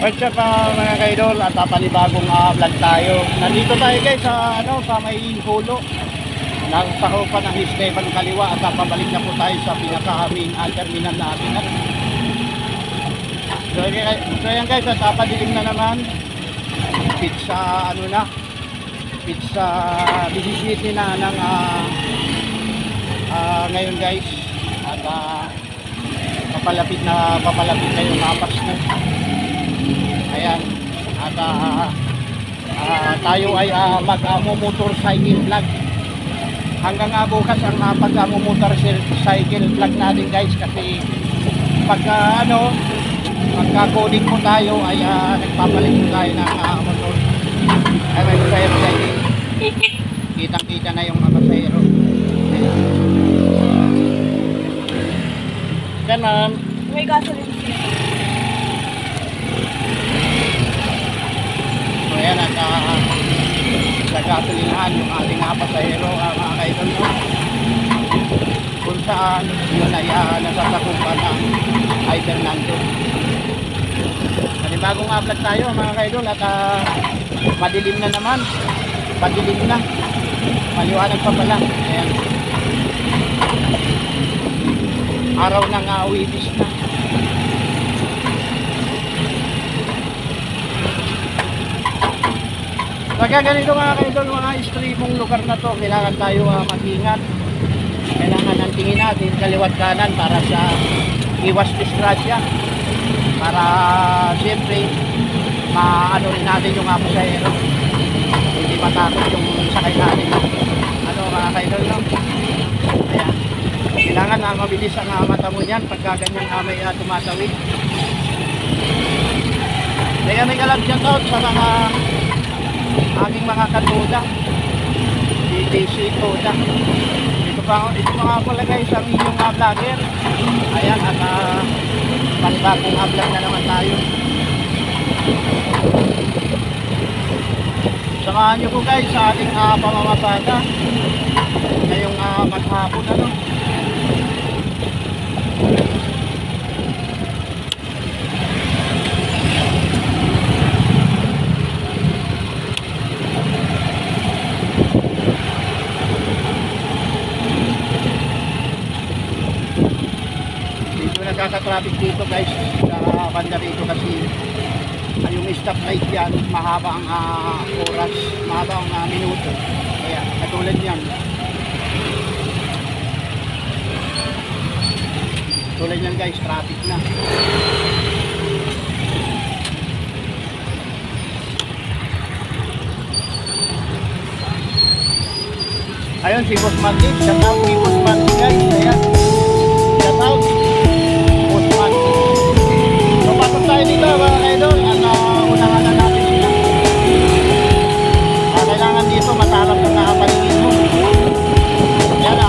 What's up mga kaidol at panibagong vlog tayo. Nandito tayo guys sa sa may Hulo. Nagsahupan ng Esteban Kaliwa at pabalik na po tayo sa pinaka-main terminal natin. So yan guys, at padilim na naman. Pizza pizza bisisiti na ng ngayon guys. At papalapit na yung mapas na. Ayan, at tayo ay mag-motorcycle vlog. Hanggang bukas ang pag-motorcycle vlog natin guys, kasi pagka pagka-coding po tayo ay nagpapalit po tayo ng motor. Ay may pasahero guys, kitang-kita na yung mga pasahero. Kanan May gasoline. So yan, at sa gasolinahan yung ating pasahero mga kaidol mo, kung saan yun ay nasasakupan ng ay Fernando. Panibagong vlog tayo mga kaidol, at madilim na naman, madilim na, maliwanag pa pala. Ayan, araw ng Wibis na. Pagka ganito mga kaidol, mga extremong lugar na to, kailangan tayo mag-ingat. Kailangan ang tingin natin kaliwat kanan para sa iwas disgrasya, para siyempre maano rin natin yung pasahero, hindi matakot yung sakay natin. Mga kaidol, no? Ayan, kailangan mabilis ang mata mo yan pagka ganyan may tumatawid. Kaya may galap shout out sa mga aking mga katuda, DJC Toda. Ito mga pala guys ang inyong vlogger. Ayan, at panibagong vlog na naman tayo. Samahan nyo po guys sa ating pamamasada ngayong maghapon. Nagkaka-traffic dito guys sa banda rito, kasi yung stop light yan, mahaba ang oras, mahaba ang minuto. Kaya katulad yan, tulad yan guys, traffic na. Ayun si Boss Mandy, shout out si Boss Mandy guys. Ayan, shout out Boss Mandy. So pasok tayo dito mga kaidol, at unahan na natin sila. Kailangan dito matalap ng paligid mo. Yan,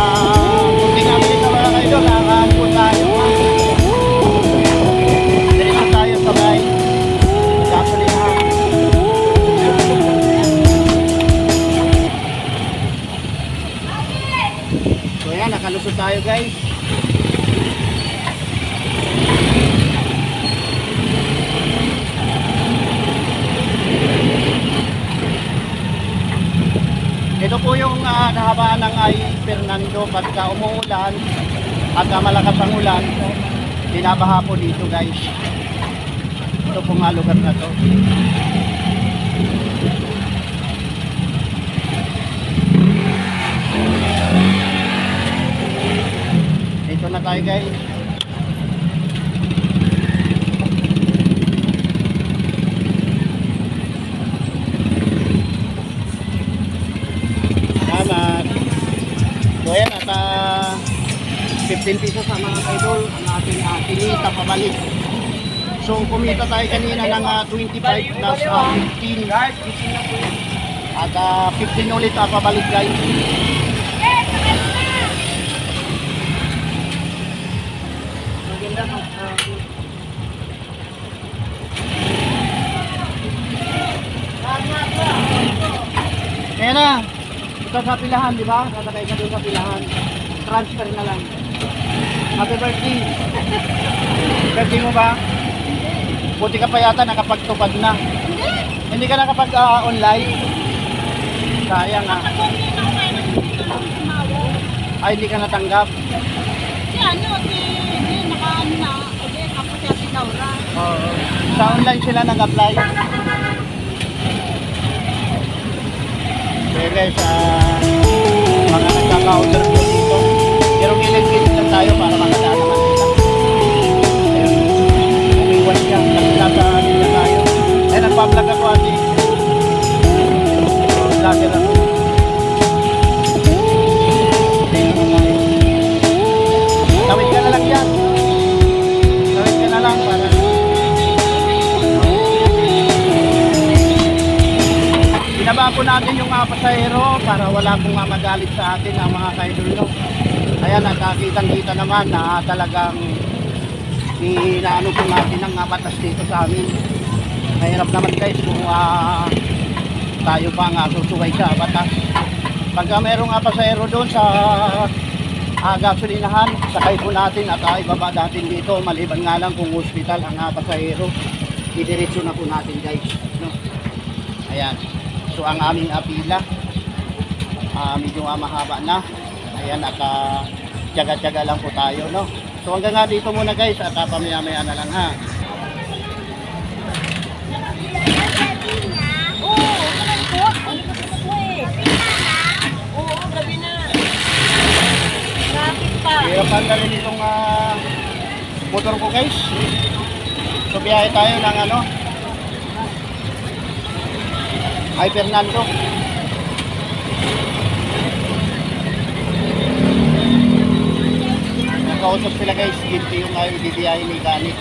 kunting namin dito mga kaidol, nakahanpon tayo. Diretso tayo sa may gasolinahan. So yan, nakalusot tayo guys. Ito po yung nahabaan ng ay Fernando. Pagka umuulan at malakas ang ulan, binabaha po dito guys. Ito po nga lugar na to. Dito na tayo guys. So yan, at 15 pesos sa mga kaidol ang ating kinita pabalik. So kumita tayo kanina ng 25 plus 15 at 15 ulit pabalik guys. Ayan na, ito sa pilahan, di ba? Kasakay ka doon sa pilahan. Transfer na lang. Happy birthday. Birthday mo ba? Buti ka pa yata nakapagtupad na. Hindi ka nakapag-online. Sayang ah. Ay, hindi ka natanggap. Si ano, si nakaano na, ako siya si Laura. Oo. Sa online sila nag-apply. Okay guys, mga nagkaka-order po dito. Pero kilig-kilig lang tayo para makadaan naman sila. Ayun. Umiwas siya kasi nasa nila tayo. Eh, nagpa-vlog ako ati. Vlogger ako. Tawid ka na lang yan. Tawid ka na lang para binaba po natin yung mga pasahero para wala pong magalit sa atin ang mga kaidol, no? Ayan, nakakitang-kita naman na talagang inaano po natin ang batas dito sa amin. Mahirap naman guys kung tayo pa nga susuway sa batas. Pagka merong pasahero doon sa gasolinahan, sakay po natin at ibaba natin dito, maliban nga lang kung hospital ang pasahero, idiretso na po natin guys, no? Ayan. So ang aming apila medyo mahaba na. Ayan, at tiyaga-tiyaga lang po tayo, no? So hanggang nga dito muna guys at pamaya-maya na lang ha. Hirapan na rin itong motor ko guys. So biyahe tayo ng ano, ay Fernando. Nakausap sila guys, dito yung ibibiyahe ni Gani.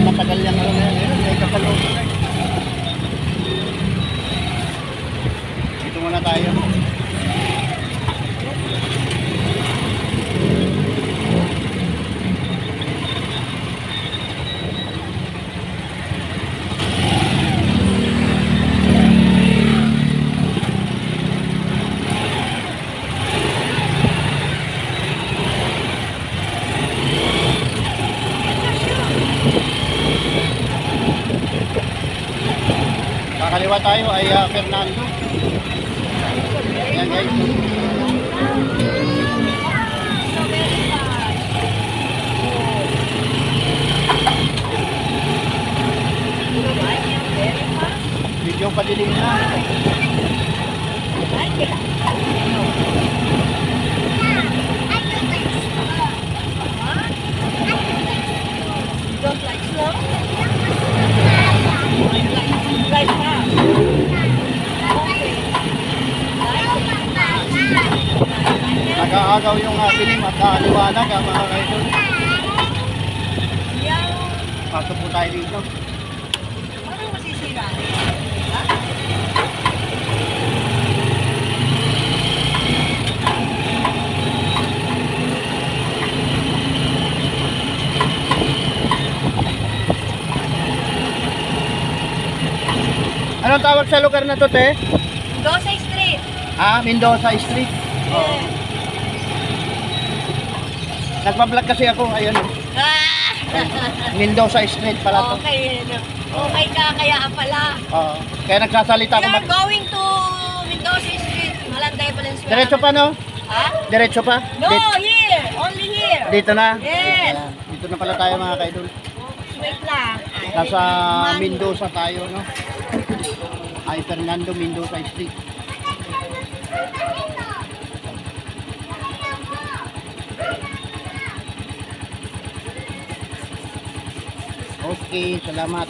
Matagal yan ano na yan, may kapaloob. Dito muna tayo. Kakaliwa tayo ay Fernando. Ayan guys. Video padilim na. Don't like slow? Like fast? Nag-aagaw yung dilim at liwanag mga kaidol. Pasok po tayo dito. Parang masisira. Anong tawag sa lugar na to, te? Mendoza Street. Mendoza Street. Yeah. Nagpa-vlog kasi ako, ayun. Mendoza Street pala to. Okay, okay ka, kaya pala. Oo. Kaya nagsasalita We ako. are going to Mendoza Street, Malanday, Valenzuela. Diretso pa, no? Ha? Diretso pa? No, here. Only here. Dito na? Yes. Ayan. Dito na pala tayo mga kaidol. Wait lang. Nasa Mendoza tayo, no? Ay Fernando, Mendoza Street. Okay, salamat.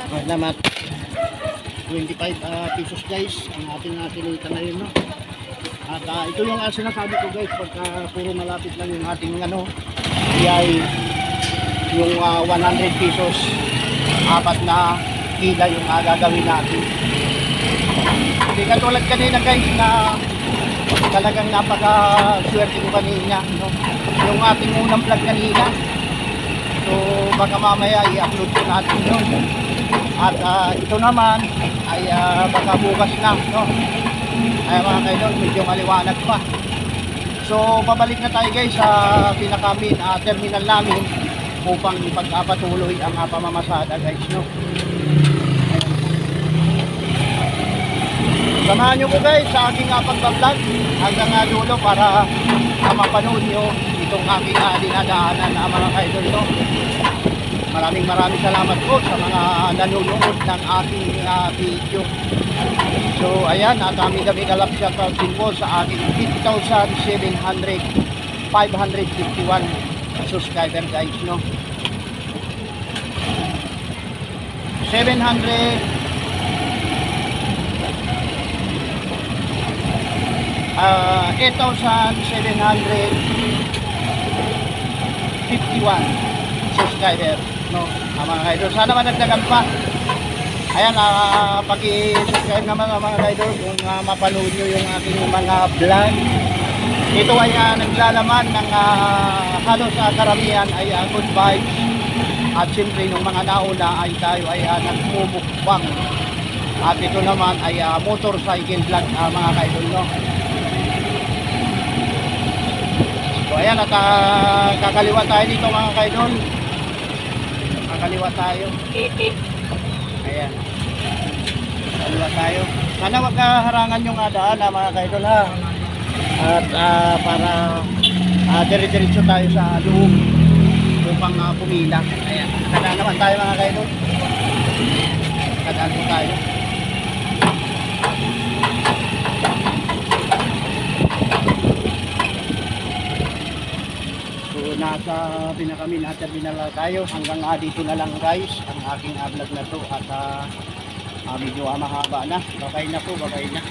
Salamat. 25 pesos guys ang ating kinita ngayon, no? At ito yung sinasabi ko guys, pagka puro malapit lang yung ating ay yung 100 pesos, apat na kila yung gagawin natin. Hindi katulad kanina guys na talagang napaka-swerte ko kanina, no? Yung ating unang vlog kanina. So baka mamaya i-upload ko natin yun. At ito naman ay baka bukas na, no? Ay mga kaidol, medyo maliwanag pa. So babalik na tayo guys sa pinakamin terminal namin upang ipagpatuloy ang pamamasada guys, no? Samahan nyo po guys sa aking pagbablog hanggang dulo para mapanood nyo itong aking dinadaanan mga kaidol, no? Maraming salamat po sa mga nanonood ng aking video. So ayan, dami kalap shoutout din po sa aking 551 subscriber guys, no? 8,751 subscriber, no? Mga kaidol, sana madagdagan pa. Ayan, pag-i-subscribe naman mga kaidol kung mapanood nyo yung aking mga vlog. Ito ay naglalaman ng halos karamihan ay good vibes. At siyempre nung mga nauna ay tayo ay nagmumukbang. At ito naman ay motorcycle vlog mga kaidol, no? So ayan, at kakaliwa tayo dito mga kaidol. Kakaliwa tayo. Ayan. Kakaliwa tayo. Sana wag harangan yung daan mga kaidol, ha. At para dire-diretso tayo sa loob upang pumila. Ayan. Kadaan naman tayo mga kaidol. Kadaan po tayo. Nasa pinakamin terminal na tayo hanggang dito na lang guys ang aking vlog na to at medyo mahaba na, babay na po, babay na.